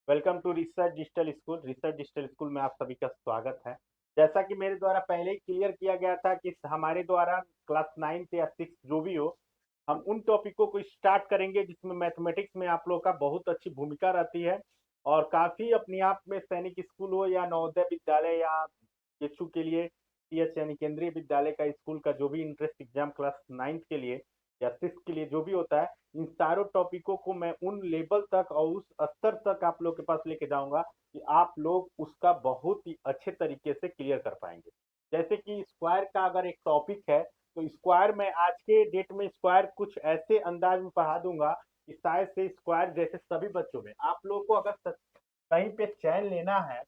Welcome to research digital school. Research digital school में आप सभी का स्वागत है। जैसा कि मेरे द्वारा पहले ही क्लियर किया गया था कि हमारे द्वारा क्लास 9th या 6 जो भी हो, हम उन टॉपिकों को स्टार्ट करेंगे जिसमें मैथमेटिक्स में आप लोग का बहुत अच्छी भूमिका रहती है। और काफ़ी अपने आप में सैनिक स्कूल हो या नवोदय विद्यालय या केचू के लिए टीएच यानी केंद्रीय विद्यालय का स्कूल का जो भी इंट्रेंस एग्जाम क्लास 9th के लिए या 6 के लिए जो भी होता है, इन सारों टॉपिकों को मैं उन लेवल तक और उस स्तर तक आप लोग के पास लेके जाऊंगा कि आप लोग उसका बहुत ही अच्छे तरीके से क्लियर कर पाएंगे। जैसे कि स्क्वायर का अगर एक टॉपिक है, तो स्क्वायर में आज के डेट में स्क्वायर कुछ ऐसे अंदाज में पढ़ा दूंगा कि शायद से स्क्वायर जैसे सभी बच्चों में आप लोग को अगर कहीं पे चयन लेना है,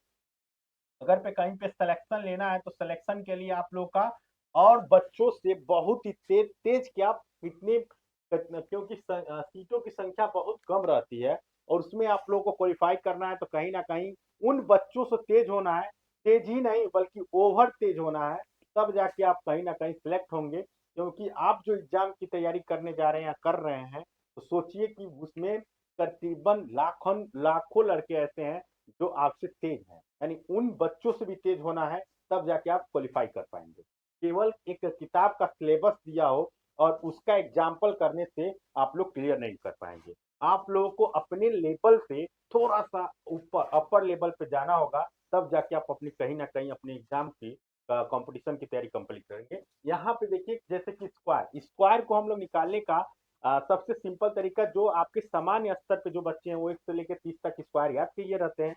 अगर पे कहीं पे सिलेक्शन लेना है, तो सिलेक्शन के लिए आप लोग का और बच्चों से बहुत ही तेज तेज क्या इतने, क्योंकि सीटों की संख्या बहुत कम रहती है और उसमें आप लोगों को क्वालिफाई करना है, तो कहीं ना कहीं उन बच्चों से तेज होना है। तेज ही नहीं बल्कि ओवर तेज होना है, तब जाके आप कहीं ना कहीं सिलेक्ट होंगे। क्योंकि आप जो एग्जाम की तैयारी करने जा रहे हैं या कर रहे हैं, तो सोचिए कि उसमें तकरीबन लाखों लाखों लड़के ऐसे हैं जो आपसे तेज हैं, यानी उन बच्चों से भी तेज होना है, तब जाके आप क्वालिफाई कर पाएंगे। केवल एक किताब का सिलेबस दिया हो और उसका एग्जाम्पल करने से आप लोग क्लियर नहीं कर पाएंगे। आप लोगों को अपने लेवल से थोड़ा सा ऊपर अपर लेवल पे जाना होगा, तब जाके आप अपनी कहीं ना कहीं अपने एग्जाम की कंपटीशन की तैयारी कंप्लीट करेंगे। यहाँ पे देखिए, जैसे कि स्क्वायर स्क्वायर को हम लोग निकालने का सबसे सिंपल तरीका, जो आपके सामान्य स्तर पे जो बच्चे हैं वो 1 से लेकर 30 तक स्क्वायर याद किए रहते हैं।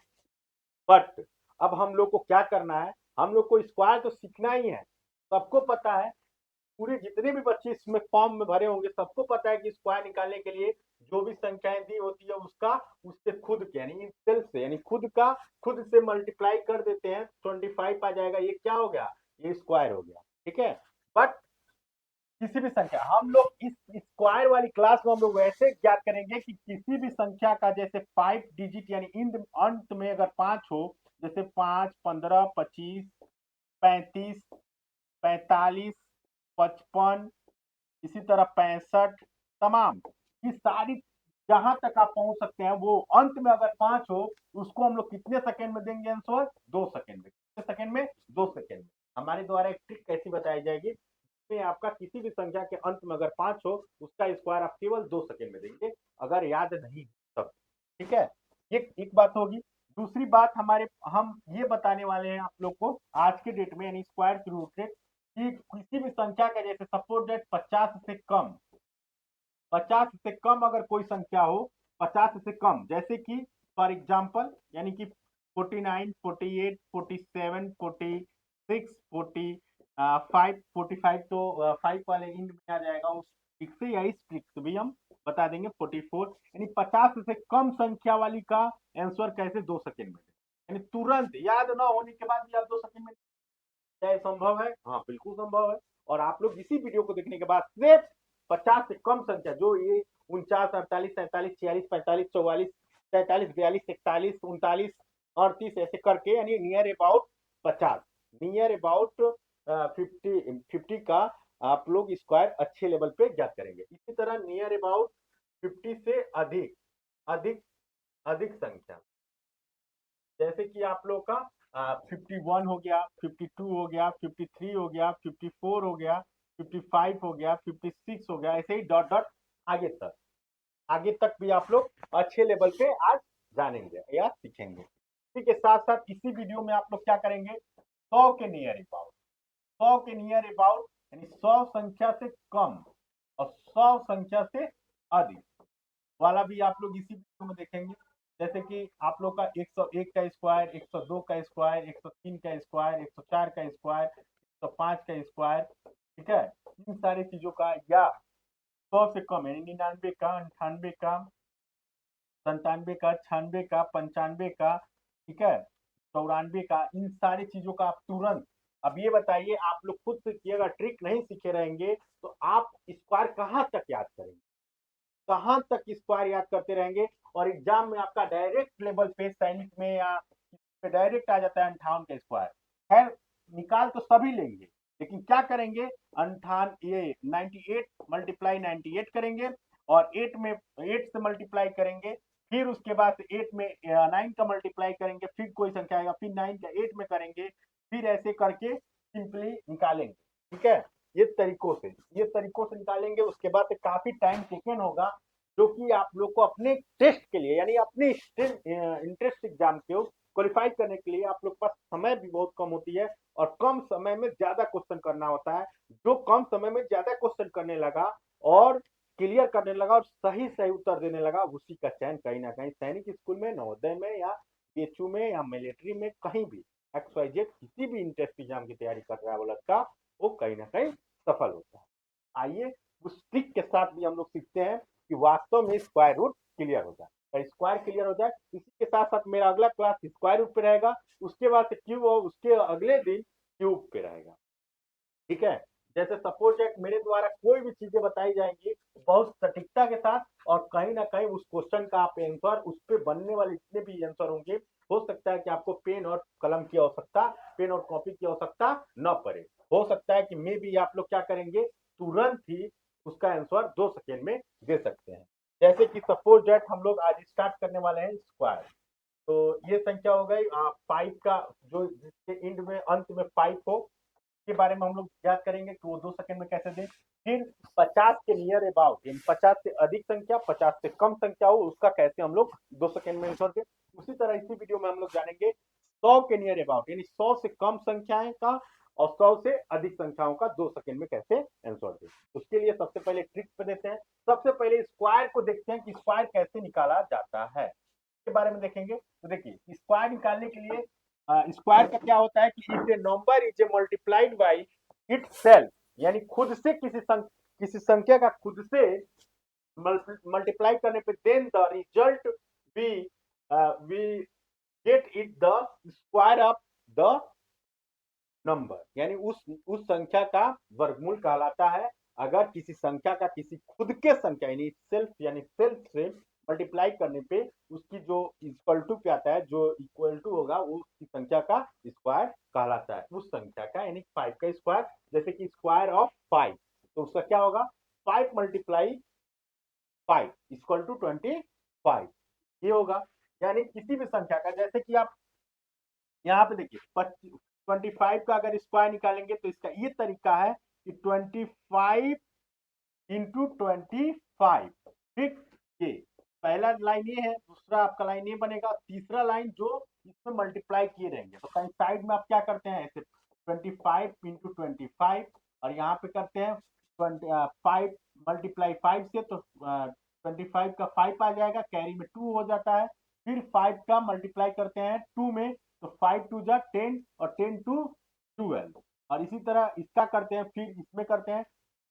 बट अब हम लोग को क्या करना है, हम लोग को स्क्वायर तो सीखना ही है। सबको पता है, पूरे जितने भी बच्चे इसमें फॉर्म में भरे होंगे सबको पता है कि स्क्वायर निकालने के लिए जो भी संख्याएं दी होती है उसका उससे खुद के यानी सेल्फ से यानी खुद का खुद से मल्टीप्लाई कर देते हैं, 25 आ जाएगा। ये क्या हो गया? ये स्क्वायर हो गया। ठीक है। बट किसी भी संख्या हम लोग इस स्क्वायर वाली क्लास में हम लोग वैसे ज्ञात करेंगे कि किसी भी संख्या का जैसे 5 डिजिट यानी इन अंत में अगर 5 हो, जैसे 5, 15, 25, 35, 45, 55, इसी तरह 65, तमाम ये सारी जहां तक आप पहुंच सकते हैं, वो अंत में अगर 5 हो, उसको हम लोग कितने सेकंड में देंगे आंसर? 2 सेकंड में। कितने सेकंड में? 2 सेकंड में। हमारे द्वारा एक ट्रिक कैसी बताई जाएगी, में आपका किसी भी संख्या के अंत में अगर 5 हो, उसका स्क्वायर आप केवल 2 सेकंड में देंगे, अगर याद नहीं तब। ठीक है। ये एक बात होगी। दूसरी बात, हमारे हम ये बताने वाले हैं आप लोग को आज के डेट में यानी स्क्वायर के रूप से कि किसी भी संख्या का जैसे सपोज डेट 50 से कम अगर कोई संख्या हो, 50 से कम, जैसे कि फॉर एग्जाम्पल यानी कि 49, 48, 47, 46, 45, 45 तो 5 वाले इंड में आ जाएगा उस ट्रिक से, या इस ट्रिक से भी हम बता देंगे 44। यानी 50 से कम संख्या वाली का आंसर कैसे 2 सेकंड में, यानी तुरंत याद ना होने के बाद भी आप 2 सेकंड में, क्या ये संभव है? हाँ, बिल्कुल संभव है। और आप लोग इसी वीडियो को देखने के बाद सिर्फ 50 से कम संख्या, जो ये 49, 48, 47, 46, 45, 44, 43, 42, 41, 39, 38 ऐसे करके, यानी नियर अबाउट 50, नियर अबाउट 50 का आप लोग स्क्वायर अच्छे लेवल पे ज्ञात करेंगे। इसी तरह नियर अबाउट 50 से अधिक अधिक अधिक संख्या, जैसे कि आप लोग का 51 हो गया, 52 हो गया, 53 हो गया, 54 हो गया, 55 हो गया, 56 हो गया, ऐसे ही डॉट डॉट आगे तक, आगे तक भी आप लोग अच्छे लेवल पे आज जानेंगे या सीखेंगे। ठीक है। साथ साथ इसी वीडियो में आप लोग क्या करेंगे, 100 के नियर अबाउट, 100 के नियर अबाउट यानी 100 संख्या से कम और 100 संख्या से अधिक वाला भी आप लोग इसी वीडियो में देखेंगे। जैसे कि आप लोग का 101 का स्क्वायर, 102 का स्क्वायर, 103 का स्क्वायर, 104 का स्क्वायर, 105 का स्क्वायर। ठीक है। इन सारी चीजों का, या 100 से कम यानी 99 का, 98 का, 97 का, 96 का, 95 का, ठीक है, 94 का, इन सारी चीजों का आप तुरंत, अब ये बताइए, आप लोग खुद से अगर ट्रिक नहीं सीखे रहेंगे, तो आप स्क्वायर कहाँ तक याद करेंगे, कहां तक स्क्वायर याद करते रहेंगे? और एग्जाम में आपका डायरेक्ट लेवल पे सैनिक में या डायरेक्ट आ जाता है 58 का स्क्वायर। खैर, निकाल तो सभी लेंगे, लेकिन क्या करेंगे, अंठान ये 98 मल्टीप्लाई 98 करेंगे, और 8 में 8 से मल्टीप्लाई करेंगे फिर उसके बाद से 8 में 9 का मल्टीप्लाई करेंगे, फिर कोई संख्या आएगा, फिर 9 का 8 में करेंगे, फिर ऐसे करके सिंपली निकालेंगे। ठीक है, ये तरीकों से निकालेंगे। उसके बाद से काफी टाइम टेकन होगा, जो कि आप लोग को अपने टेस्ट के लिए यानी अपने इंटरेस्ट एग्जाम के क्वालिफाई करने के लिए आप लोग के पास समय भी बहुत कम होती है और कम समय में ज्यादा क्वेश्चन करना होता है। जो कम समय में ज्यादा क्वेश्चन करने लगा और क्लियर करने लगा और सही सही उत्तर देने लगा, उसी का चयन कहीं ना कहीं सैनिक स्कूल में, नवोदय में या बीएचयू में या मिलिट्री में कहीं भी XYZ किसी भी इंटरेस्ट एग्जाम की तैयारी कर रहा है वो लड़का, वो कहीं ना कहीं सफल होता है। आइए उस ट्रिक के साथ भी हम लोग सीखते हैं कि वास्तव में स्क्वायर रूट क्लियर हो जाए और स्क्वायर क्लियर हो जाए। इसी के साथ साथ मेरा अगला क्लास स्क्वायर रूट पे रहेगा, उसके बाद से क्यूब और उसके अगले दिन क्यूब पे रहेगा। ठीक है, जैसे सपोज दैट मेरे द्वारा कोई भी चीजें बताई जाएंगी बहुत सटीकता के साथ और कहीं ना कहीं उस क्वेश्चन का आप आंसर, उस पे बनने वाले जितने भी आंसर होंगे, हो सकता है कि आपको पेन और कलम की आवश्यकता, पेन और कॉपी की आवश्यकता न पड़े। हो सकता है कि मे भी आप लोग क्या करेंगे, तुरंत ही उसका आंसर 2 सेकेंड में दे सकते हैं। जैसे कि सपोज दैट हम लोग आज स्टार्ट करने वाले हैं स्क्वायर, तो ये संख्या हो गई 5 का, जो जिसके एंड में अंत में 5 हो, के बारे में हम लोग याद करेंगे कि वो 2 सेकंड में कैसे दें। फिर 50 के नियर अबाउट, यानी 50 से अधिक संख्या 50 से कम संख्या हो उसका कैसे हम लोग 2 सेकंड में आंसर दें। उसी तरह इसी वीडियो में हम लोग जानेंगे 100 के नियर अबाउट, यानी 100 से कम संख्याएं का और 100 से अधिक संख्याओं का 2 सेकंड में कैसे आंसर दें। उसके लिए सबसे पहले ट्रिक पे देते हैं। सबसे पहले स्क्वायर को देखते हैं कि स्क्वायर कैसे निकाला जाता है, के बारे में देखेंगे। तो देखिए स्क्वायर निकालने के लिए स्क्वायर का क्या होता है कि if A number is a multiplied by itself, यानी खुद से किसी संख्या का खुद से मल्टीप्लाई करने पे then the result we we get it the square of the number, यानी उस संख्या का वर्गमूल कहलाता है। अगर किसी संख्या का किसी खुद के संख्या यानी सेल्फ से मल्टीप्लाई करने पे उसकी जो इक्वल टू पे आता है, जो इक्वल टू होगा वो उसकी संख्या का स्क्वायर कहलाता है, उस संख्या का, यानी 5 का स्क्वायर। जैसे कि स्क्वायर ऑफ 5, तो उसका क्या होगा, 5 मल्टीप्लाई 5 इक्वल टू 25, ये होगा। यानी किसी भी संख्या का, जैसे कि आप यहाँ पे देखिए 25 का अगर स्क्वायर निकालेंगे तो इसका ये तरीका है कि 25 इंटू 25। ठीक, ये पहला लाइन ये है, दूसरा आपका लाइन ये बनेगा, तीसरा लाइन जो इसमें मल्टीप्लाई किए रहेंगे। तो कहीं साइड में आप क्या करते हैं, ऐसे 25 इंटू 25 और यहाँ पे करते हैं 5 मल्टीप्लाई 5 से, तो 25 का 5 आ जाएगा, कैरी में 2 हो जाता है। फिर 5 का मल्टीप्लाई करते हैं 2 में, तो 5 टू जा 10 और 10 टू 12, और इसी तरह इसका करते हैं, फिर इसमें करते हैं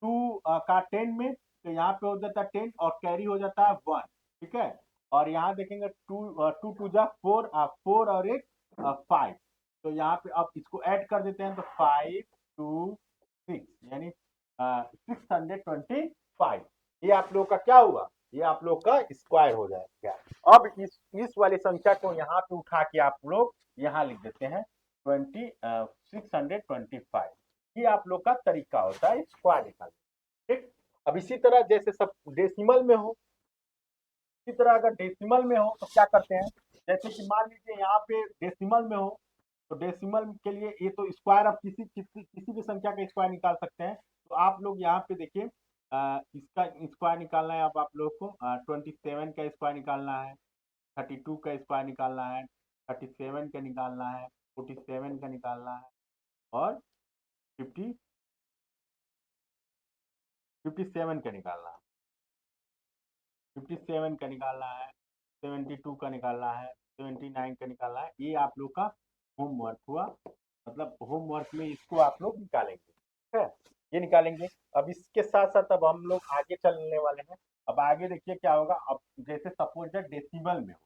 2 का 10 में, तो यहाँ पे हो जाता है 10 और कैरी हो जाता है 1। ठीक है, और यहाँ देखेंगे 2 टू जा 4, 4 और एक 5, तो यहाँ पे अब इसको ऐड कर देते हैं, तो 5 2 6, यानी 625। ये आप लोग का क्या हुआ, ये आप लोग का स्क्वायर हो जाएगा। अब इस वाली संख्या को यहाँ पे उठा के आप लोग यहाँ लिख देते हैं 625। ये आप लोग का तरीका होता है स्क्वायर निकालने। ठीक, अब इसी तरह जैसे सब डेसिमल में हो, इसी तरह अगर डेसिमल में हो तो क्या करते हैं, जैसे कि मान लीजिए यहाँ पे डेसिमल में हो, तो डेसिमल के लिए ये तो स्क्वायर आप किसी भी संख्या का स्क्वायर निकाल सकते हैं। तो आप लोग यहाँ पे देखिए इसका स्क्वायर निकालना है, अब आप लोग को 27 का स्क्वायर निकालना है, 32 का स्क्वायर निकालना है, 37 का निकालना है, 47 का निकालना है और 57 का निकालना है, 57 का निकालना है, 72 का निकालना है, 79 का निकालना है। ये आप लोग का होमवर्क हुआ, मतलब होमवर्क में इसको आप लोग निकालेंगे। ठीक है, ये निकालेंगे। अब इसके साथ साथ अब हम लोग आगे चलने वाले हैं। अब आगे देखिए क्या होगा, अब जैसे सपोज दैट डेसिमल में हो,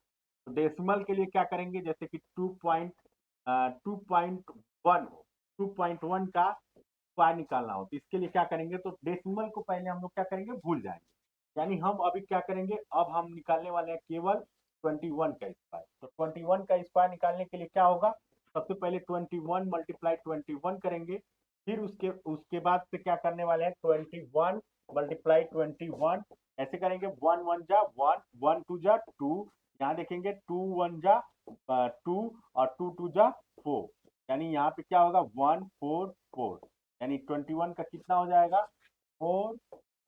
तो डेसिमल के लिए क्या करेंगे, जैसे कि 2.1 हो, 2.1 का स्क्वायर निकालना हो, तो इसके लिए क्या करेंगे, तो डेसिमल को पहले हम लोग क्या करेंगे, भूल जाएंगे। यानी हम अभी क्या करेंगे, अब हम निकालने वाले हैं केवल 21 का स्क्वायर। तो 21 का स्क्वायर निकालने के लिए क्या होगा, सबसे पहले 21 मल्टीप्लाई 21 करेंगे, फिर उसके उसके बाद से क्या करने वाले हैं, 21 मल्टीप्लाई 21, ऐसे करेंगे 1 1 जा 1, 1 2 जा 2, यहाँ देखेंगे 2 1 जा 2 और 2 2 जा 4, यानी यहाँ पे क्या होगा 1 4 4, यानी 21 का कितना हो जाएगा 4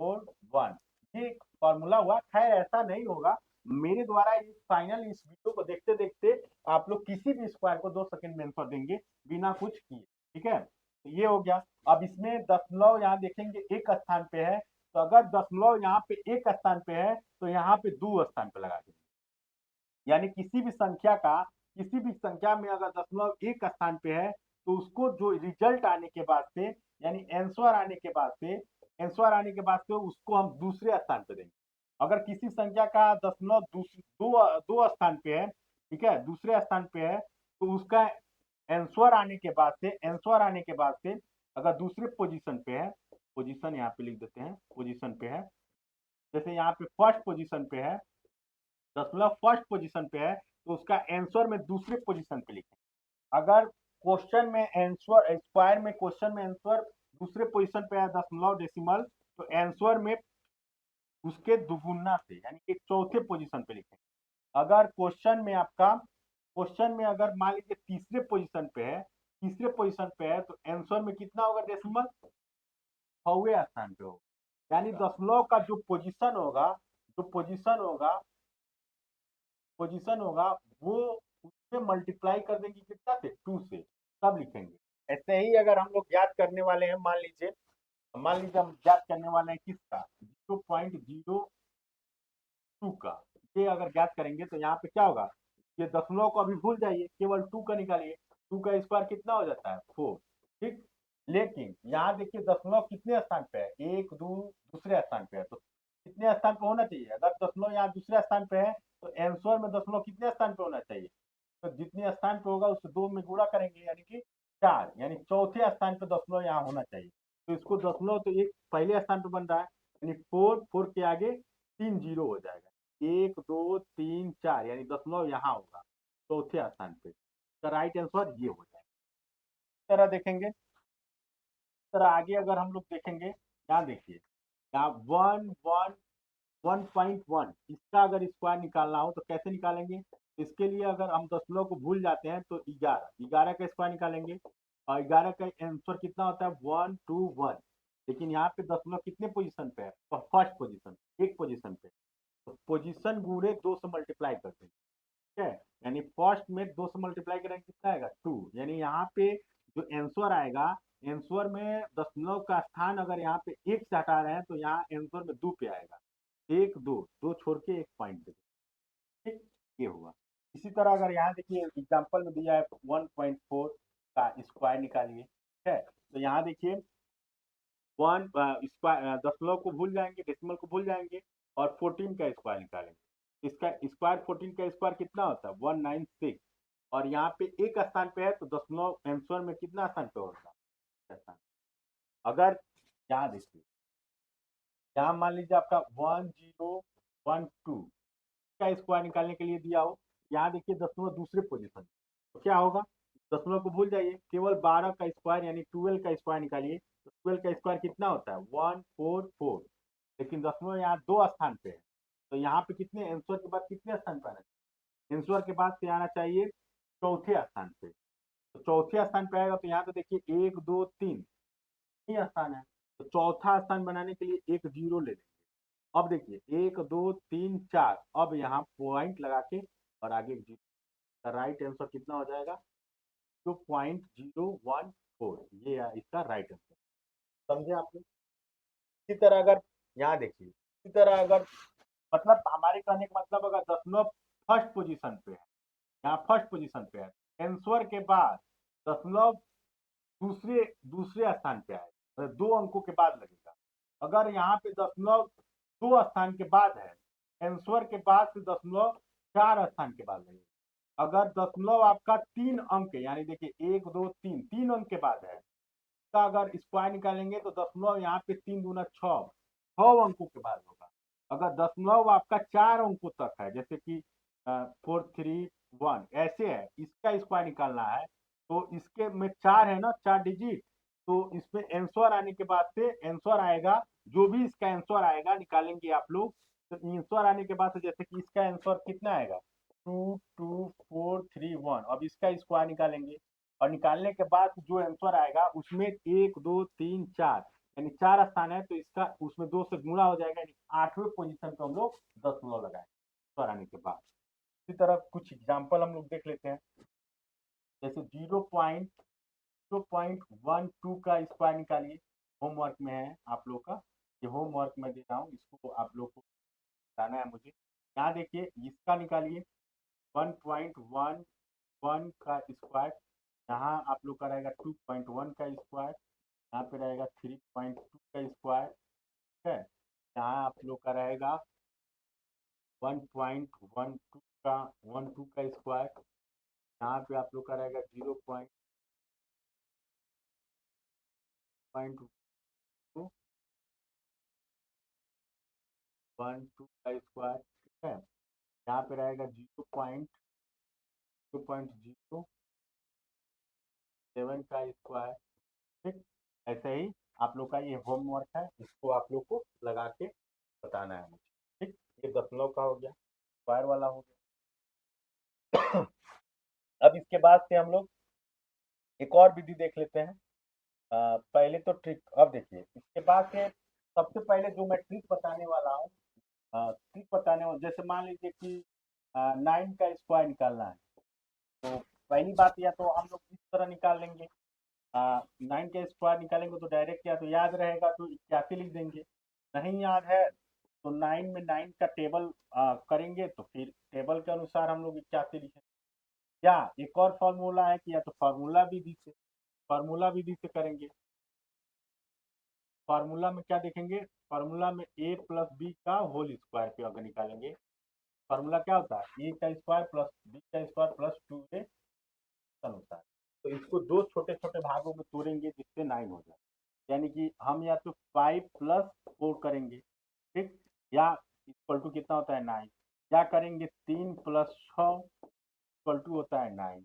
4 1। ये फॉर्मूला हुआ। खैर ऐसा नहीं होगा, मेरे द्वारा इस फाइनल इस वीडियो को देखते देखते आप लोग किसी भी स्क्वायर को 2 सेकंड में आंसर देंगे बिना कुछ किए। ठीक है, तो ये हो गया। अब इसमें दशमलव यहाँ देखेंगे एक स्थान पे है, तो अगर दशमलव यहाँ पे एक स्थान पे है तो यहाँ पे दो स्थान पे लगा देंगे, यानी किसी भी संख्या में अगर दशमलव एक स्थान पे है तो उसको जो रिजल्ट आने के बाद से, यानी आंसर आने के बाद से उसको हम दूसरे स्थान पे देंगे। अगर किसी संख्या का दशमलव दो स्थान पे है, ठीक है, दूसरे स्थान पे है, तो उसका आंसर आने के बाद से अगर दूसरे पोजीशन पे है, पोजीशन यहाँ पे लिख देते हैं, पोजीशन पे है, जैसे यहाँ पे फर्स्ट पोजीशन पे है, दशमलव फर्स्ट पोजीशन पे है, तो उसका आंसर में दूसरे पोजीशन पे लिखें। अगर क्वेश्चन में आंसर स्क्वायर में क्वेश्चन में आंसर दूसरे पोजीशन पे है दशमलव डेसिमल, तो आंसर में उसके दुगुना से यानी कि चौथे पोजीशन पे लिखें। अगर क्वेश्चन में अगर मान लीजिए तीसरे पोजीशन पे है तो आंसर में कितना होगा डेसिमल 6वें स्थान पे होगा, यानी दशमलव का जो पोजीशन होगा वो उससे मल्टीप्लाई कर देंगे कितना से 2 से, तब लिखेंगे। ऐसे ही अगर हम लोग याद करने वाले हैं, मान लीजिए हम याद करने वाले हैं किसका 0.02 का, ये अगर याद करेंगे तो यहाँ पे क्या होगा, ये दशमलव को अभी भूल जाइए, केवल 2 का निकालिए, 2 का स्क्वायर कितना हो जाता है 4। ठीक, लेकिन यहाँ देखिए दशमलव कितने स्थान पे है, एक दो दूसरे स्थान पे है, तो कितने स्थान पे होना चाहिए, अगर दशमलव यहाँ दूसरे स्थान पे है तो आंसर में दशमलव कितने स्थान पे होना चाहिए, तो जितने स्थान पे होगा उससे 2 में गुणा करेंगे यानी कि 4, यानी चौथे स्थान पे दशमलव यहाँ होना चाहिए। तो इसको दशमलव तो एक पहले स्थान पे बन रहा है, यानी 4 के आगे 3 जीरो हो जाएगा, 1 2 3 4, यानी दशमलव यहाँ होगा चौथे स्थान पे, तो राइट आंसर ये हो जाएगा। इस तरह देखेंगे, इस तरह आगे अगर हम लोग देखेंगे, यहाँ देखिए यहाँ 1.1 इसका अगर स्क्वायर निकालना हो तो कैसे निकालेंगे, इसके लिए अगर हम दशमलव को भूल जाते हैं तो 11 का स्क्वायर निकालेंगे, और 11 का आंसर कितना होता है 121, लेकिन यहाँ पे दशमलव कितने पोजीशन पे है, तो फर्स्ट पोजीशन, एक पोजीशन पे, तो पोजीशन गुणे 2 से मल्टीप्लाई कर देंगे। ठीक है, यानी फर्स्ट में 2 से मल्टीप्लाई करेंगे कितना आएगा 2, यानी यहाँ पे जो आंसर आएगा, आंसर में दशमलव का स्थान अगर यहाँ पे एक से हटा रहे हैं तो यहाँ आंसर में 2 पे आएगा, एक दो दो छोड़ के एक पॉइंट दे, ठीक, ये हुआ। इसी तरह अगर यहाँ देखिए एग्जाम्पल में दिया है 1.4 का स्क्वायर निकालिए, ठीक है, तो यहाँ देखिए वन स्क्वायर दशमलव को भूल जाएंगे, डेसिमल को भूल जाएंगे और 14 का स्क्वायर निकालेंगे। इसका स्क्वायर 14 का स्क्वायर कितना होता है 196, और यहाँ पे एक स्थान पे है तो दशमलव आंसर में कितना स्थान पे होगा, अगर यहाँ देखिए यहाँ मान लीजिए आपका 1012 का स्क्वायर निकालने के लिए दिया हो, यहाँ देखिए दशमलव दूसरे पोजीशन, तो क्या होगा, दशमलव को भूल जाइए, केवल 12 का स्क्वायर यानी 12 का स्क्वायर निकालिए, तो 12 का स्क्वायर कितना होता है 144, लेकिन दशमलव यहाँ 2 स्थान पे है, तो यहाँ पे कितने आंसर के बाद कितने स्थान पे आना चाहिए, आंसर के बाद से आना चाहिए चौथे स्थान पे, तो चौथे स्थान पे आएगा तो यहाँ पे देखिए 1 2 3 ही स्थान है, तो चौथा स्थान बनाने के लिए एक जीरो ले लेंगे। अब देखिए 1 2 3 4, अब यहाँ पॉइंट लगा के और आगे जीरो, राइट आंसर कितना हो जाएगा 2.014, ये इसका राइट आंसर, समझे आपने। इसी तरह अगर यहाँ देखिए, इसी तरह अगर मतलब हमारे कहने का मतलब अगर दशमलव फर्स्ट पोजीशन पे है, यहाँ फर्स्ट पोजीशन पे है, आंसर के बाद दशमलव दूसरे दूसरे स्थान पे आएगा, मतलब 2 अंकों के बाद लगेगा। अगर यहाँ पे दशमलव 2 स्थान के बाद है, आंसर के बाद से दशमलव 4 स्थान के बाद लगेगा। अगर दशमलव आपका 3 अंक यानी देखिए 1 2 3 3 अंक के बाद है, का अगर स्क्वायर निकालेंगे तो दशमलव यहाँ पे 3 दूना 6 अंकों के बाद होगा। अगर दशमलव आपका 4 अंकों तक है, जैसे कि 431 ऐसे है, इसका स्क्वायर निकालना है, तो इसके में 4 है ना, 4 डिजिट, तो इसमें आंसर आने के बाद से आंसर आएगा, जो भी इसका आंसर आएगा निकालेंगे आप लोग। तो आंसर आने के बाद से जैसे कि इसका आंसर कितना आएगा, 2 2 4 3 1। अब इसका स्क्वायर निकालेंगे, और निकालने के बाद जो आंसर आएगा उसमें 1 2 3 4 यानी 4 स्थान है, तो इसका उसमें 2 से गुणा हो जाएगा, यानी 8वें पोजीशन पे हम लोग दशमलव लगाए आंसर आने के बाद। इसी तरह कुछ एग्जाम्पल हम लोग देख लेते हैं। जैसे 0.12 का स्क्वायर निकालिए, होमवर्क में है आप लोग का, ये होमवर्क में दे रहा हूँ, इसको आप लोग को बताना है मुझे। यहाँ देखिए इसका निकालिए 1.11 का स्क्वायर, यहाँ आप लोग का रहेगा 2.1 का स्क्वायर, यहाँ पे रहेगा 3.2 का स्क्वायर, ठीक है। यहाँ आप लोग का रहेगा 1.12 का 12 का स्क्वायर, यहाँ पे आप लोग का रहेगा 0.12 का स्क्वायर, ठीक है। यहाँ पे रहेगा 0.07 का स्क्वायर, ठीक। ऐसे ही आप लोग का ये होमवर्क है, इसको आप लोग को लगा के बताना है मुझे, ठीक। ये दशमलव का हो गया, स्क्वायर वाला हो गया। अब इसके बाद से हम लोग एक और विधि देख लेते हैं। पहले तो ट्रिक, अब देखिए इसके बाद से सबसे पहले जो मैं ट्रिक बताने वाला हूँ, ट्रिक बताने वाला, जैसे मान लीजिए कि 9 का स्क्वायर निकालना है, तो पहली बात या तो हम लोग इस तरह निकाल लेंगे, 9 का स्क्वायर निकालेंगे तो डायरेक्ट या तो याद रहेगा तो 81 लिख देंगे, नहीं याद है तो 9 में 9 का टेबल करेंगे, तो फिर टेबल के अनुसार हम लोग 81 लिखेंगे। या एक और फॉर्मूला है कि या तो फार्मूला विधि से करेंगे। फार्मूला में क्या देखेंगे, फार्मूला में ए प्लस बी का होल स्क्वायर पे अगर निकालेंगे, फार्मूला क्या होता है, ए का स्क्वायर प्लस बी का स्क्वायर प्लस 2a होता है। तो इसको दो छोटे छोटे भागों में तोड़ेंगे जिससे 9 हो जाए, यानी कि हम या तो 5 + 4 करेंगे, ठीक, या इक्वल टू कितना होता है 9, या करेंगे 3 + 6 इक्वल टू होता है 9,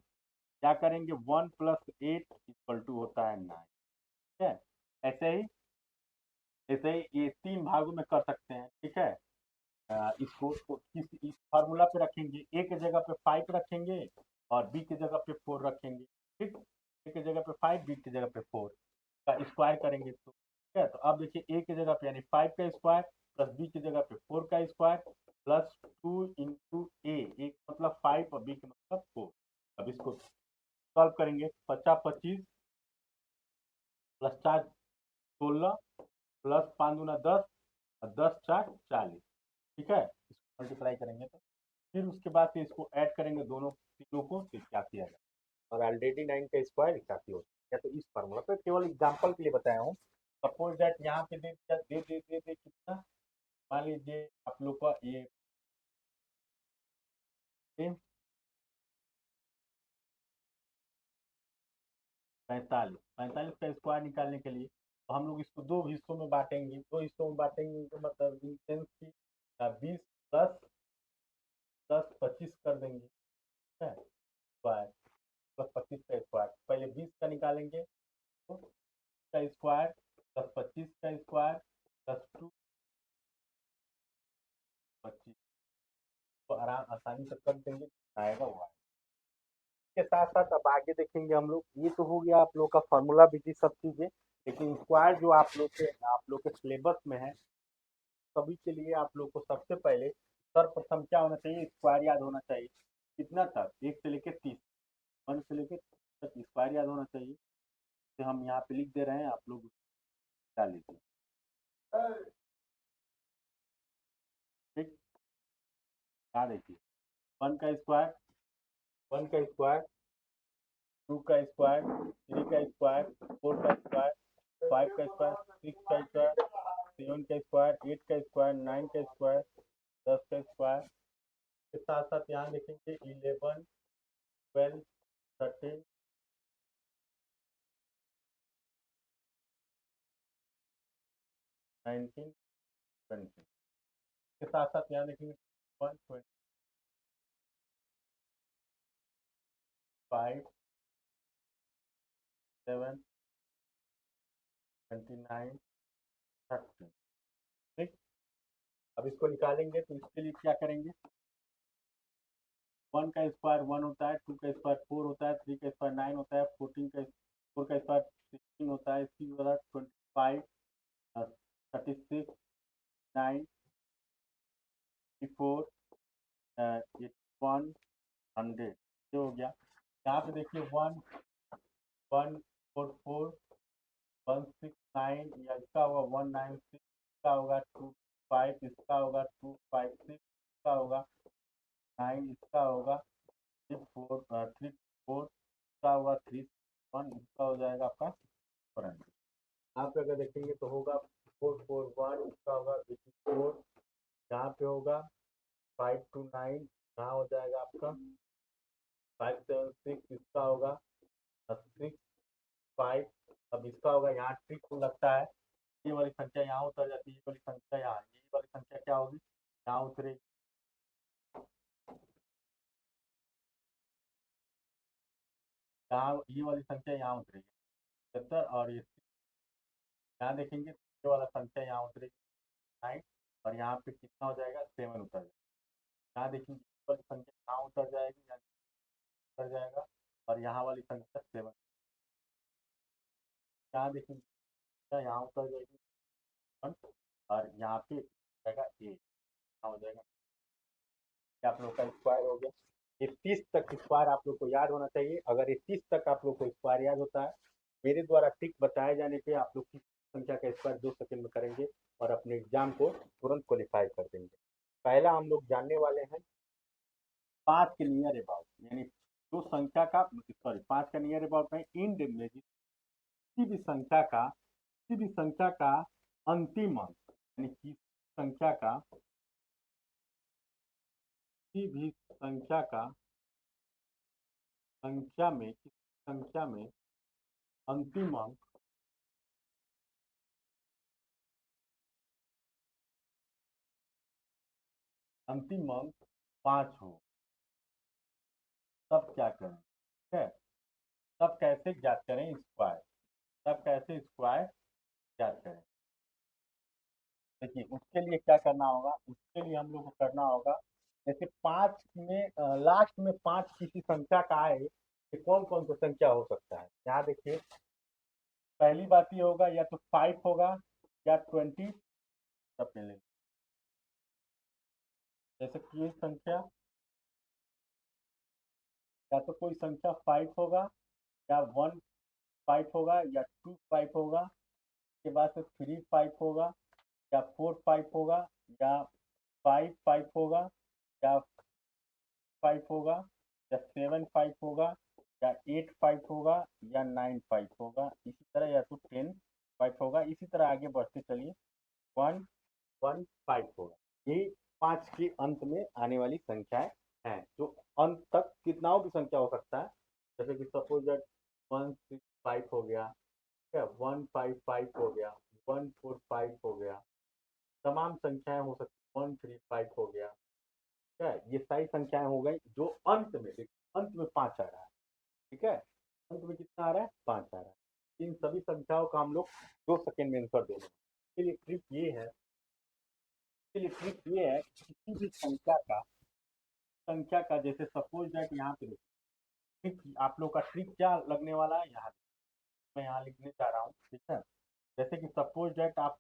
या करेंगे 1 + 8 इक्वल टू होता है 9, ठीक है। ऐसे ही ऐसे ही ये 3 भागों में कर सकते हैं, ठीक है। इसको इस फार्मूला पे रखेंगे, ए की जगह पे 5 रखेंगे और बी की जगह पे 4 रखेंगे, ठीक। ए की जगह पे 5, बी की जगह पे 4 का स्क्वायर करेंगे, तो ठीक है। तो अब देखिए ए की जगह पे यानी 5 का स्क्वायर प्लस बी की जगह पे 4 का स्क्वायर प्लस 2 × ए मतलब 5 और बी का मतलब 4। अब इसको सॉल्व करेंगे, 50 25 प्लस 4 16 प्लस 5 दूना 10 और 10 4 40, ठीक है। इसको मल्टीप्लाई करेंगे तो फिर उसके बाद से इसको ऐड करेंगे दोनों तीनों को, तो 81 आ जाएगा, और ऑलरेडी 9 का स्क्वायर 81 होता है। या तो इस फार्मूला पे केवल एग्जांपल के लिए बताया हूँ। सपोज दैट यहाँ पे दे दिया, दे कितना, मान लीजिए आप लोग का ये 45 का स्क्वायर निकालने के लिए तो हम लोग इसको दो हिस्सों में बांटेंगे, तो मतलब इन सेंस की 20 प्लस 25 कर देंगे, ठीक है। स्क्वायर प्लस 25 का स्क्वायर, पहले 20 का निकालेंगे तो का स्क्वायर प्लस 25 का स्क्वायर प्लस 2 25, तो आराम आसानी से कर देंगे, आएगा वो आएगा। इसके साथ साथ अब आगे देखेंगे हम लोग, ये तो हो गया आप लोग का फार्मूला विधि सब चीजें, लेकिन स्क्वायर जो आप लोग के सिलेबस में है, सभी के लिए आप लोग को सबसे पहले सर्वप्रथम क्या होना चाहिए, स्क्वायर याद होना चाहिए। कितना तक, 1 से लेकर 30, 1 से लेकर 30 तक स्क्वायर याद होना चाहिए। तो हम यहाँ पे लिख दे रहे हैं, आप लोग डाल लीजिए, ठीक। यहाँ देखिए 1 का स्क्वायर, 2 का स्क्वायर, 3 का स्क्वायर, 4 का स्क्वायर, 5 का स्क्वायर, 6 का स्क्वायर, 7 का स्क्वायर, 8 का स्क्वायर, 9 का स्क्वायर, 10 का स्क्वायर। के साथ साथ यहाँ देखेंगे 11 12 13 19 20 के साथ साथ यहाँ देखेंगे 1 25 7 29, 30। ठीक, अब इसको निकालेंगे तो इसके लिए क्या करेंगे, 1 का स्क्वायर 1 होता है, 2 का स्क्वायर 4 होता है, 3 का स्क्वायर 9 होता है, 14 का 4 का स्क्वायर 16 होता है, इसकी वाला 25, 36, 9, 54, 81, 100, ये हो गया। यहाँ पे देखिए 1, 1, 4, 4, 1, 6, 9, या इसका होगा 1, 9, 6, इसका होगा 2, 5, इसका होगा 2, 5, 6, इसका होगा 9, इसका होगा 3, 4, 3, 4, इसका होगा 3, 1, इसका हो जाएगा आपका 400। आप अगर देखेंगे तो होगा 441, इसका होगा 84, यहाँ पे होगा 529, यहाँ हो जाएगा आपका 576, इसका होगा 6, 5। अब इसका होगा, यहाँ ट्रिक लगता है, ये वाली संख्या यहाँ उतर जाती है, ये वाली संख्या यहाँ, ये वाली संख्या क्या होगी, यहाँ उतरेगी, यहाँ ये वाली संख्या यहाँ उतरेगी 70, और ये यहाँ देखेंगे ये वाला संख्या यहाँ उतरेगी 9, और यहाँ पे कितना हो जाएगा 7 उतर जाएगा। यहाँ देखेंगे ये वाली संख्या यहाँ उतर जाएगी, यहाँ उतर जाएगा, और यहाँ वाली संख्या 7, यहाँ देखेंगे यहाँ उतर जाएगी 1, और यहाँ पे जाएगा 8, यहाँ हो जाएगा, आप लोग का स्क्वायर हो गया। ये 30 तक स्क्वायर आप लोग को याद होना चाहिए। अगर ये 30 तक आप लोग को स्क्वायर याद होता है, मेरे द्वारा ट्रिक बताए जाने पे आप लोग किस संख्या का स्क्वायर 2 सेकंड में करेंगे और अपने एग्जाम को तुरंत क्वालिफाई कर देंगे। पहला हम लोग जानने वाले हैं 5 के नियर अबाउट, यानी जो संख्या का, सॉरी 5 का नियर अबाउट में इन में किसी भी संख्या का अंतिम अंक, यानी किसी संख्या का, किसी भी संख्या में अंतिम अंक अंतिम अंक 5 हो, तब क्या करें, ठीक है, तब कैसे ज्ञात करें स्क्वायर, तब कैसे स्क्वायर ज्ञात करें। देखिए उसके लिए क्या करना होगा, उसके लिए हम लोग को करना होगा, जैसे 5 में लास्ट में 5 किसी संख्या का आए तो कौन कौन सा संख्या हो सकता है। यहाँ देखिए पहली बात ये होगा, या तो 5 होगा या 20, सब ले लेंगे, जैसे कि ये संख्या, या तो कोई संख्या 5 होगा, या 1 5 होगा, या 2 5 होगा, उसके बाद से 3 5 होगा, या 4 5 होगा, या 5 5 होगा, या 5 होगा, या 7 5 होगा, या 8 5 होगा, या 9 5 होगा, इसी तरह, या तो 10 5 होगा, इसी तरह आगे बढ़ते चलिए 1 1 5 होगा। ये 5 के अंत में आने वाली संख्याएं हैं, जो अंत तक कितनाओं की संख्या हो सकता है, जैसे कि सपोज दैट 1 6 5 हो गया, ठीक है, 1 5 5 हो गया, 1 4 5 हो गया, तमाम संख्याएं हो सकती, 1 3 5 हो गया, ठीक है, ये सारी संख्याएं हो गई जो अंत में, अंत में 5 आ रहा है, ठीक है, अंत में कितना आ रहा है 5 आ रहा है। इन सभी संख्याओं का हम लोग 2 सेकंड में आंसर दे देंगे। इसके लिए ट्रिक ये है, किसी भी संख्या का जैसे सपोज दैट यहाँ पे ट्रिक, आप लोग का ट्रिक क्या लगने वाला है, यहाँ मैं यहाँ लिखने जा रहा हूँ, ठीक है, जैसे कि सपोज दैट आप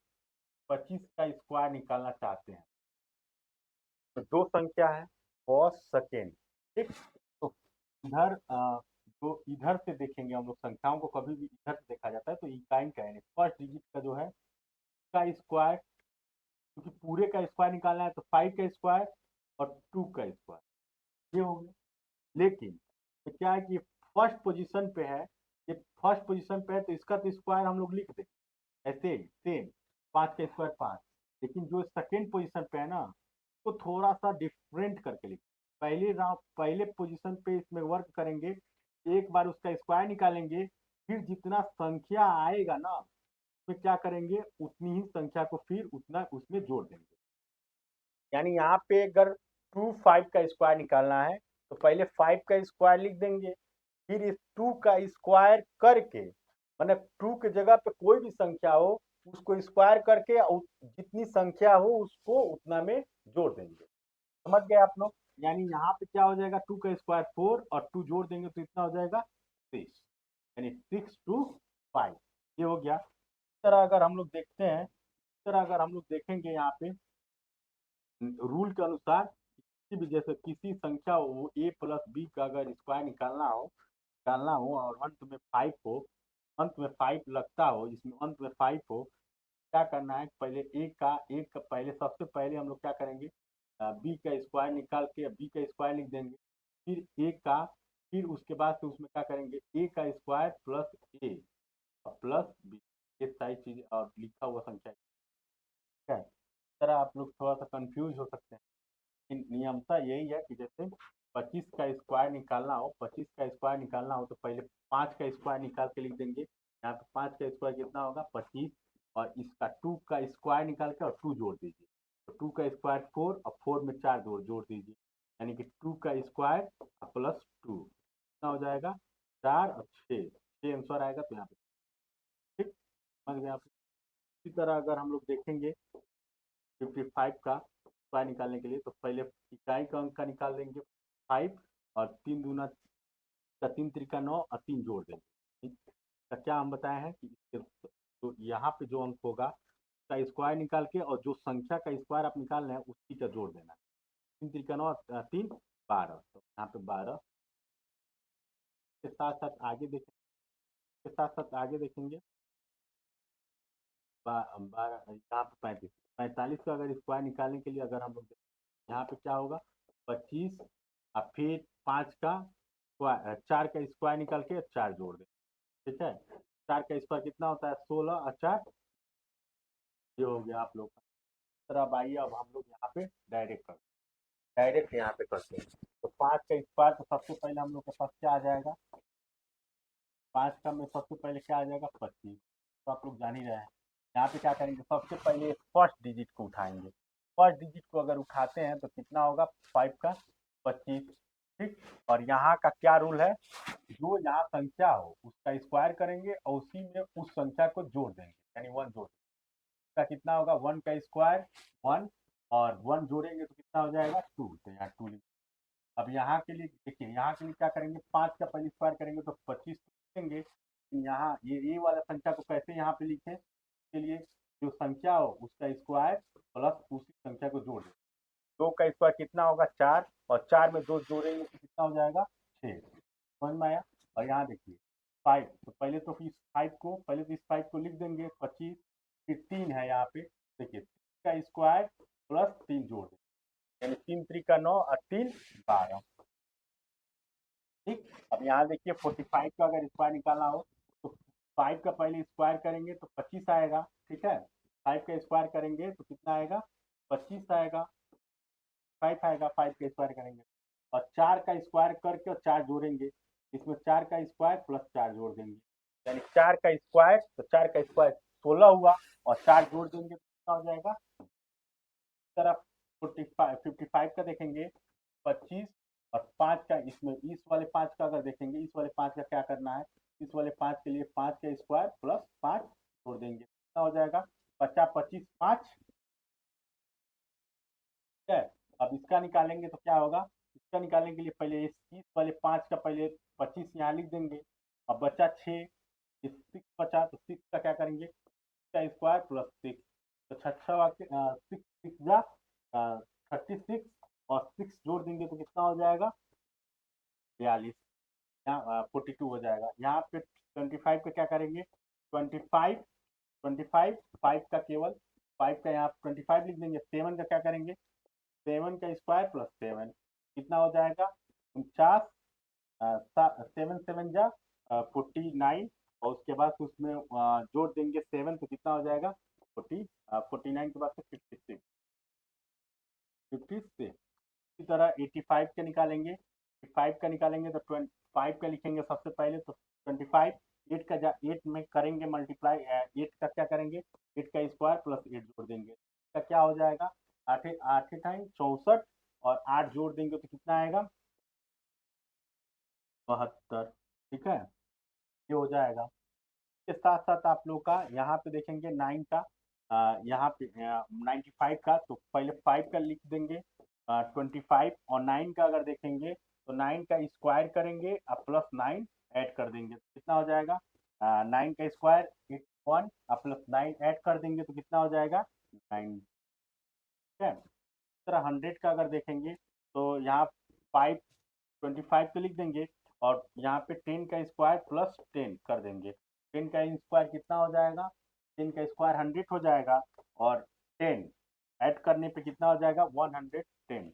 25 का स्क्वायर निकालना चाहते हैं, तो 2 संख्या है फर्स्ट सेकेंड, ठीक, तो इधर जो इधर से देखेंगे हम लोग, संख्याओं को कभी भी इधर से देखा जाता है, तो इकाई का यानी फर्स्ट डिजिट का जो है का स्क्वायर, क्योंकि पूरे का स्क्वायर निकालना है तो 5 का स्क्वायर और 2 का स्क्वायर, ये हो गया। लेकिन तो क्या है कि फर्स्ट पोजीशन पे है, ये फर्स्ट पोजीशन पे है, तो इसका तो स्क्वायर हम लोग लिख दें ऐसे ही सेम, 5 का स्क्वायर 5, लेकिन जो सेकेंड पोजीशन पे है ना, तो थोड़ा सा डिफरेंट करके लिखें। पहले पोजीशन पे इसमें वर्क करेंगे, एक बार उसका स्क्वायर निकालेंगे, फिर जितना संख्या आएगा ना उसमें क्या करेंगे, उतनी ही संख्या को फिर उतना उसमें जोड़ देंगे। यानी यहाँ पे अगर 2 5 का स्क्वायर निकालना है तो पहले 5 का स्क्वायर लिख देंगे, फिर इस 2 का स्क्वायर करके मैंने 2 के जगह पे कोई भी संख्या हो उसको स्क्वायर करके जितनी संख्या हो उसको उतना में जोड़ देंगे। समझ गए आप लोग? यानी यहाँ पे क्या हो जाएगा, 2 का स्क्वायर 4 और 2 जोड़ देंगे तो इतना हो जाएगा 6, यानी 6 to 5, ये हो गया। इस तरह अगर हम लोग देखते हैं, इस तरह अगर हम लोग देखेंगे यहाँ पे रूल के अनुसार किसी भी जैसे किसी संख्या हो ए प्लस बी का अगर स्क्वायर निकालना हो और अंत में 5 हो, अंत में 5 लगता हो, जिसमें अंत में 5 हो, क्या करना है, पहले एक का पहले सबसे पहले हम लोग क्या करेंगे, बी का स्क्वायर निकाल के बी का स्क्वायर लिख देंगे, फिर ए का, फिर उसके बाद से उसमें क्या करेंगे, ए का स्क्वायर प्लस ए प्लस बी, ये सारी चीजें और लिखा हुआ संख्या, ठीक है। इस तरह आप लोग थोड़ा सा कंफ्यूज हो सकते हैं, लेकिन नियमता यही है कि जैसे 25 का स्क्वायर निकालना हो, 25 का स्क्वायर निकालना हो तो पहले 5 का स्क्वायर निकाल के लिख देंगे। यहाँ पे 5 का स्क्वायर कितना होगा, 25, और इसका 2 का स्क्वायर निकाल के और 2 जोड़ दीजिए, तो 2 का स्क्वायर 4 और 4 में 4 जोड़ दीजिए, यानी कि 2 का स्क्वायर प्लस 2 कितना हो जाएगा, 4 और 6 आंसर आएगा, तो यहाँ पे ठीक समझ गए आप। इसी तरह अगर हम लोग देखेंगे 55 का स्क्वायर निकालने के लिए, तो पहले इकाई का अंक का निकाल देंगे 5, और 3 दूना का 3 त्रिका 9 और 3 जोड़ देंगे, ठीक। तो क्या हम बताए हैं कि तो यहाँ पे जो अंक होगा उसका स्क्वायर निकाल के और जो संख्या का स्क्वायर आप निकाल रहे हैं उसी का जोड़ देना है। 3 त्रिका 9 3 12, तो यहाँ पे 12 के साथ साथ आगे देखेंगे, के साथ साथ आगे देखेंगे 12, यहाँ पे 35, 45 का अगर स्क्वायर निकालने के लिए अगर हम लोग यहाँ पे क्या होगा, 25 और फिर 5 का स्क्वायर, 4 का स्क्वायर निकाल के 4 जोड़ दें, ठीक है। 4 का स्क्वायर कितना होता है, 16 और 4, ये हो गया आप लोग का। सर अब आइए, अब हम लोग यहाँ पे डायरेक्ट यहाँ पे करते हैं। तो 5 का स्क्वायर, तो सबसे पहले हम लोग के पास क्या आ जाएगा, 5 का में सबसे पहले क्या आ जाएगा, 25, तो आप लोग जान ही रहे हैं। यहाँ पे क्या करेंगे, सबसे पहले फर्स्ट डिजिट को उठाएंगे, फर्स्ट डिजिट को अगर उठाते हैं तो कितना होगा, 5 का 25, ठीक। और यहाँ का क्या रूल है, जो यहाँ संख्या हो उसका स्क्वायर करेंगे और उसी में उस संख्या को जोड़ देंगे, यानी 1 जोड़ देंगे, इसका कितना होगा, 1 का स्क्वायर 1, और 1 जोड़ेंगे तो कितना हो जाएगा 2, तो यहाँ 2। अब यहाँ के लिए देखिए, यहाँ के लिए क्या करेंगे, 5 का पहले स्क्वायर करेंगे तो 25 लिखेंगे, यहाँ ये वाला संख्या को कैसे यहाँ पे लिखें, इसके लिए जो संख्या हो उसका स्क्वायर प्लस उसी संख्या को जोड़ दें, 2 का स्क्वायर कितना होगा 4, और 4 में 2 जोड़ेंगे तो कितना हो जाएगा 6, समझ में आया। और यहाँ देखिए 5, तो पहले तो इस 5 को, पहले तो इस 5 को लिख देंगे 25, फिर 3 है यहाँ पे, देखिए 3 का स्क्वायर प्लस 3 जोड़ देंगे, यानी 3 त्रिका 9 और 3 12, ठीक। अब यहाँ देखिए 45 का अगर स्क्वायर निकालना हो तो 5 का पहले स्क्वायर करेंगे तो 25 आएगा, ठीक है। 5 का स्क्वायर करेंगे तो कितना आएगा, 25 आएगा, 5 आएगा, 5 का स्क्वायर करेंगे, और 4 का स्क्वायर करके और 4 जोड़ेंगे, इसमें 4 का स्क्वायर प्लस 4 जोड़ देंगे, यानी 4 का स्क्वायर, तो 4 का स्क्वायर 16 हुआ, और 4 जोड़ देंगे तो कितना हो जाएगा, इस तरफ 55 का देखेंगे 25, और 5 का, इसमें इस वाले 5 का अगर देखेंगे, इस वाले 5 का क्या करना है, इस वाले 5 के लिए 5 का स्क्वायर प्लस 5 जोड़ देंगे, कितना हो जाएगा, 50 25 5, ठीक है। अब इसका निकालेंगे तो क्या होगा, इसका निकालने के लिए पहले इस वाले 5 का पहले 25 यहाँ लिख देंगे, अब बचा 6, 6 बचा, तो 6 का क्या करेंगे, का स्क्वायर प्लस 6, तो 6 6 जा 36, और 6 जोड़ देंगे तो कितना हो जाएगा 42, यहाँ 42 हो जाएगा। यहाँ पे 25 का क्या करेंगे, 25 25 5 का केवल 5 का यहाँ 25 लिख देंगे, 7 का क्या करेंगे, 7 का स्क्वायर प्लस 7, कितना हो जाएगा 49, 7 जा 49, और उसके बाद उसमें जोड़ देंगे 7, तो कितना हो जाएगा 49 के बाद से 56, 56, इसी तरह 85 का निकालेंगे, 5 का निकालेंगे तो 25 का लिखेंगे सबसे पहले, तो 25 8 का 8 में करेंगे मल्टीप्लाई, 8 का क्या करेंगे, 8 का स्क्वायर प्लस 8 जोड़ देंगे, इसका क्या हो जाएगा 8 8 टाइम 64, और 8 जोड़ देंगे तो कितना आएगा 72, ठीक है, ये हो जाएगा। के साथ साथ आप लोग का यहाँ पे देखेंगे 9 का, यहाँ पे 95 का, तो पहले 5 का लिख देंगे 25, और 9 का अगर देखेंगे तो 9 का स्क्वायर करेंगे और प्लस 9 ऐड कर देंगे तो कितना हो जाएगा, 9 का स्क्वायर 81 और प्लस 9 ऐड कर देंगे तो कितना हो जाएगा 9। ठीक है, इस तरह 100 का अगर देखेंगे तो यहाँ 5 25 तो लिख देंगे, और यहाँ पे 10 का स्क्वायर प्लस 10 कर देंगे। 10 का स्क्वायर कितना हो जाएगा, 10 का स्क्वायर 100 हो जाएगा, और 10 ऐड करने पे कितना हो जाएगा 110। ठीक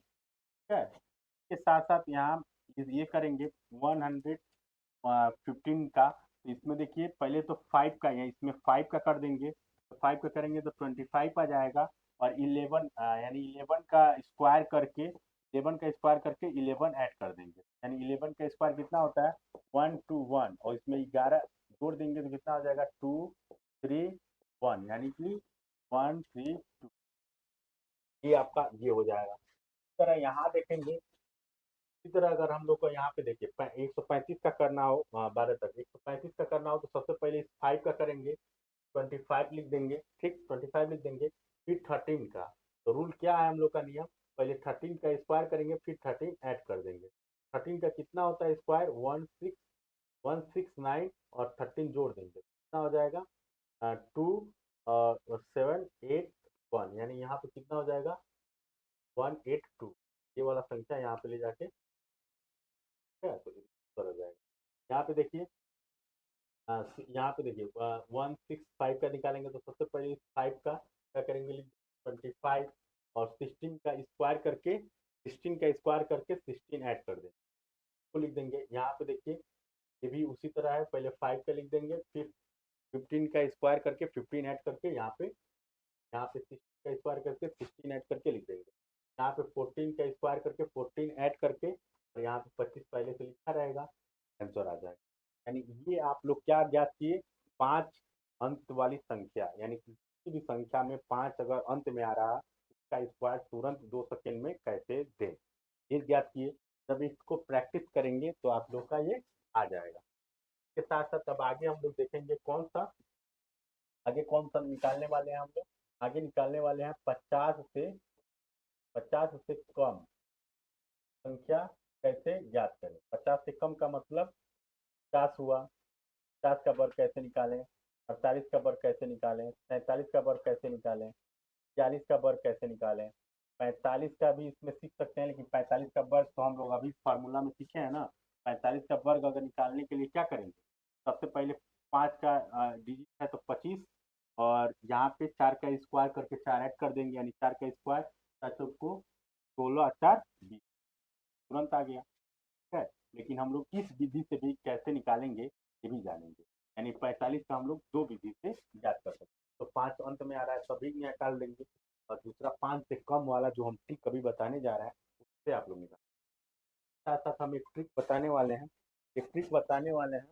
है, इसके साथ साथ यहाँ ये करेंगे 115 का, तो इसमें देखिए पहले तो 5 का है, इसमें 5 का कर देंगे, तो 5 का करेंगे तो 25 आ जाएगा, और 11 यानी 11 का स्क्वायर करके 11 का स्क्वायर करके 11 ऐड कर देंगे, यानी 11 का स्क्वायर कितना होता है 121, और इसमें 11 जोड़ देंगे तो कितना हो जाएगा 231, यानी कि 132, ये आपका ये हो जाएगा। इस तरह यहाँ देखेंगे, इसी तरह अगर हम लोग को यहाँ पे देखिए 135 का करना हो 12 तक, 135 का करना हो तो सबसे पहले इस 5 का करेंगे, 25 लिख देंगे, ठीक 25 लिख देंगे, फिर 13 का, तो रूल क्या है हम लोग का नियम, पहले 13 का स्क्वायर करेंगे फिर 13 ऐड कर देंगे। 13 का कितना होता है स्क्वायर 169, और 13 जोड़ देंगे कितना हो जाएगा 2781, यानी यहाँ पे कितना हो जाएगा 182, ये वाला संख्या यहाँ पे ले जाके, ठीक है, तो हो जाएगा। यहाँ पे देखिए यहाँ पे देखिए 165 का निकालेंगे तो सबसे पहले 5 का क्या करेंगे 25, और 16 का स्क्वायर करके 16 ऐड कर देंगे तो लिख देंगे। यहाँ पे देखिए ये भी उसी तरह है, पहले 5 का लिख देंगे, फिर 15 का स्क्वायर करके 15 ऐड करके यहाँ पे 16 का स्क्वायर करके 16 ऐड करके लिख देंगे। यहाँ पे 14 का स्क्वायर करके 14 ऐड करके, और यहाँ पे 25 पहले से लिखा रहेगा, आंसर आ जाएगा। यानी ये आप लोग क्या ज्ञात किए, 5 अंक वाली संख्या, यानी कि किसी भी संख्या में 5 अगर अंत में आ रहा है उसका स्क्वायर तुरंत 2 सेकेंड में कैसे दें, ये ज्ञात किए। जब इसको प्रैक्टिस करेंगे तो आप लोग का ये आ जाएगा। इसके साथ साथ अब आगे हम लोग देखेंगे आगे कौन सा निकालने वाले हैं हम लोग, आगे निकालने वाले हैं 50 से कम संख्या कैसे ज्ञात करें। 50 से कम का मतलब 50 हुआ, 50 का वर्ग कैसे निकालें, 48 का वर्ग कैसे निकालें, 47 का वर्ग कैसे निकालें, 40 का वर्ग कैसे निकालें, 45 का भी इसमें सीख सकते हैं, लेकिन 45 का वर्ग तो हम लोग अभी फार्मूला में सीखे हैं ना। 45 का वर्ग अगर निकालने के लिए क्या करेंगे, सबसे पहले 5 का डिजिट है तो 25, और यहाँ पे 4 का स्क्वायर करके 4 ऐड कर देंगे, यानी 4 का स्क्वायर 4 को 16 4 20, तुरंत आ गया। ठीक है, लेकिन हम लोग इस विधि से भी कैसे निकालेंगे ये भी जानेंगे, यानी 45 का हम लोग 2 विधि से ज्ञात कर सकते हैं। तो 5 अंत में आ रहा है तभी निकाल देंगे, और दूसरा 5 से कम वाला जो हम ट्रिक अभी बताने जा रहा है उससे आप लोग निकाल। साथ साथ हम एक ट्रिक बताने वाले हैं,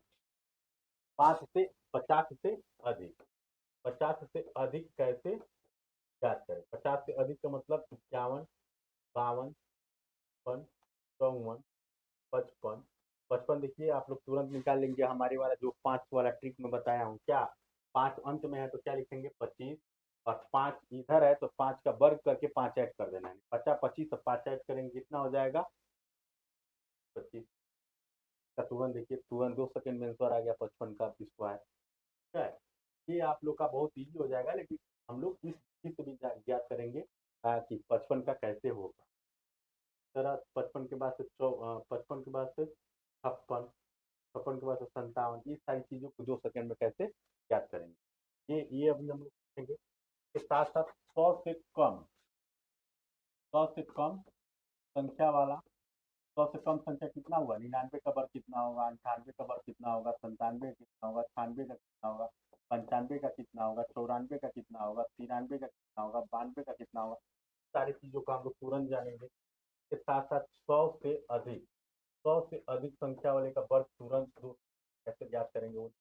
5 से 50 से अधिक, 50 से अधिक कैसे ज्ञात करें। 50 से अधिक का मतलब 51, 52, 55, 54, 55। 55 देखिए आप लोग तुरंत निकाल लेंगे, हमारे वाला जो 5 वाला ट्रिक में बताया हूँ, क्या 5 अंत में है तो क्या लिखेंगे 25, और 5 इधर है तो 5 का वर्ग करके 5 ऐड कर देना है, 50 25 और 5 ऐड करेंगे कितना हो जाएगा 25 का, तुरंत देखिए तुरंत 2 सेकंड में आंसर आ गया 55 का स्क्वायर। ठीक है, ये आप लोग का बहुत ईजी हो जाएगा, लेकिन हम लोग इस चीज को भी ज्ञात करेंगे कि 55 का कैसे होगा। तरह 55 के बाद से 55 के बाद से 56, 56 के बाद से 57, इस सारी चीज़ों को 2 सेकंड में कैसे ज्ञात करेंगे, ये अभी हम लोग सीखेंगे। इसके साथ साथ 100 से कम संख्या वाला, 100 से कम संख्या कितना हुआ, 99 का वर्ग कितना होगा, 98 का वर्ग कितना होगा, 97 कितना होगा, 96 का कितना होगा, 95 का कितना होगा, 94 का कितना होगा, 93 का कितना होगा, 92 का कितना होगा, सारी चीज़ों को हम लोग तुरंत जानेंगे। इसके साथ साथ 100 से अधिक संख्या वाले का वर्ग तुरंत दो कैसे ज्ञात करेंगे वो,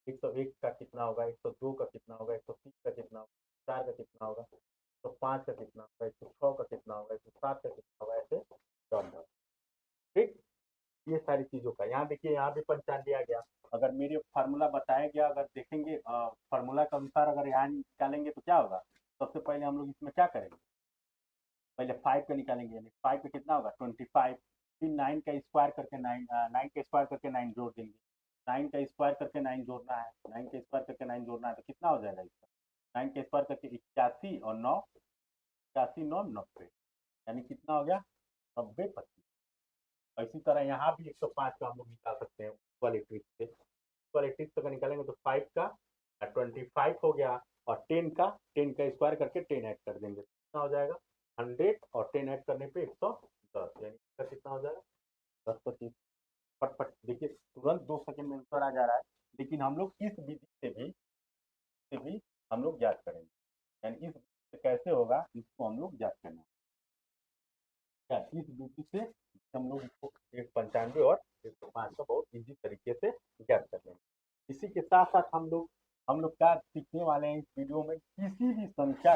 101 का कितना होगा, 102 का कितना होगा, 103 का कितना होगा, 4 का कितना होगा, 105 का कितना होगा, 106 का कितना होगा, 107 का कितना होगा, ऐसे डॉट डॉट। ठीक, ये सारी चीज़ों का यहाँ देखिए, यहाँ भी पहचान लिया गया। अगर मेरे फार्मूला बताया गया, अगर देखेंगे फार्मूला के अनुसार अगर यहाँ निकालेंगे तो क्या होगा। सबसे पहले हम लोग इसमें क्या करेंगे, पहले 5 का निकालेंगे, यानी 5 का कितना होगा 25। फिर 9 का स्क्वायर करके 9 का स्क्वायर करके 9 जोड़ देंगे। 9 का स्क्वायर करके 9 जोड़ना है, 9 का स्क्वायर करके 9 जोड़ना है, तो कितना हो जाएगा इसका। 9 का स्क्वायर करके 81 और 9, 81 9 90, यानी कितना हो गया 90 25। इसी तरह यहाँ भी 105 का हम लोग निकाल सकते हैं इक्वल ट्रिक से। इक्वल ट्रिक से अगर निकालेंगे तो 5 का 25 हो गया, और 10 का स्क्वायर करके 10 ऐड कर देंगे, कितना हो जाएगा 100, और 10 ऐड करने पे 110, यानी इसका कितना हो जाएगा 10 25। फटफट देखिए, तुरंत 2 सेकंड में उत्तर आ जा रहा है। लेकिन हम लोग इस विधि से भी हम लोग ज्ञात करेंगे, यानी इस विधि से कैसे होगा इसको हम लोग ज्ञात करना है। इस विधि से हम लोग इसको 195 और 105 का बहुत इजी तरीके से ज्ञात कर लेंगे। इसी के साथ साथ हम लोग क्या सीखने वाले हैं इस वीडियो में, किसी भी संख्या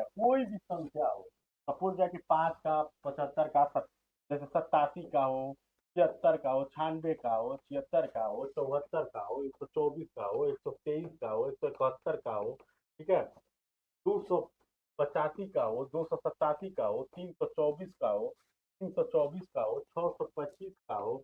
कोई भी संख्या हो, सपोज जाए कि 5 का, 75 का, जैसे 87 का हो, 76 का हो, 96 का हो, 76 का हो, 74 का हो, 124 का हो, 123 का हो, 171 का हो, ठीक है, 285 का हो, 287 का हो, 324 का हो, 324 का हो, 625 का हो,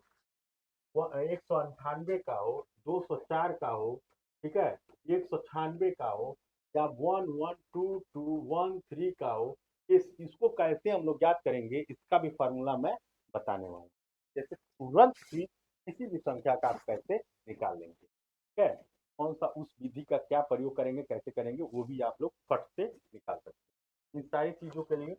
198 का हो, 204 का हो, ठीक है, 196 का हो, या 112 213 का हो। इसको कैसे हम लोग याद करेंगे, इसका भी फार्मूला मैं बताने वाला हूँ। जैसे तुरंत ही किसी भी संख्या का आप कैसे निकाल लेंगे, ठीक है, कौन सा उस विधि का क्या प्रयोग करेंगे, कैसे करेंगे, वो भी आप लोग फट से निकाल सकते हैं। इन सारी चीज़ों के लिए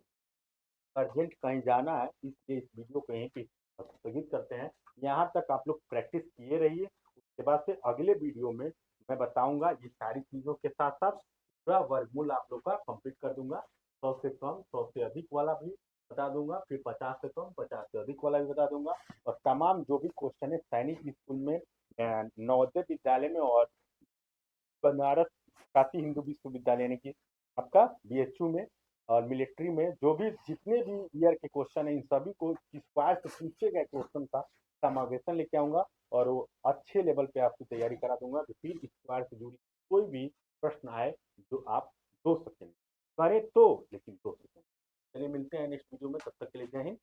अर्जेंट कहीं जाना है, इसलिए इस वीडियो को यहीं पे स्थगित करते हैं। यहाँ तक आप लोग प्रैक्टिस किए रहिए, उसके बाद से अगले वीडियो में मैं बताऊंगा ये सारी चीज़ों के साथ साथ पूरा वर्गमूल आप लोग का कंप्लीट कर दूंगा। 100 से कम, 100 से अधिक वाला भी बता दूंगा, फिर 50 से कम, 50 से अधिक वाला भी बता दूंगा, और तमाम जो भी क्वेश्चन है सैनिक स्कूल में, नवोदय विद्यालय में, और बनारस काशी हिंदू विश्वविद्यालय यानी कि आपका बीएचयू में, और मिलिट्री में, जो भी जितने भी ईयर के क्वेश्चन है, इन सभी को किस बार से पूछे गए क्वेश्चन का समावेशन लेके आऊंगा, और वो अच्छे लेवल पे आपकी तैयारी करा दूंगा, तो फिर इस बार से जुड़ी कोई भी प्रश्न आए जो आप दो सकेंगे करें तो, लेकिन दो सकेंगे। चलिए मिलते हैं नेक्स्ट वीडियो में, तब तक के लिए जय हिंद।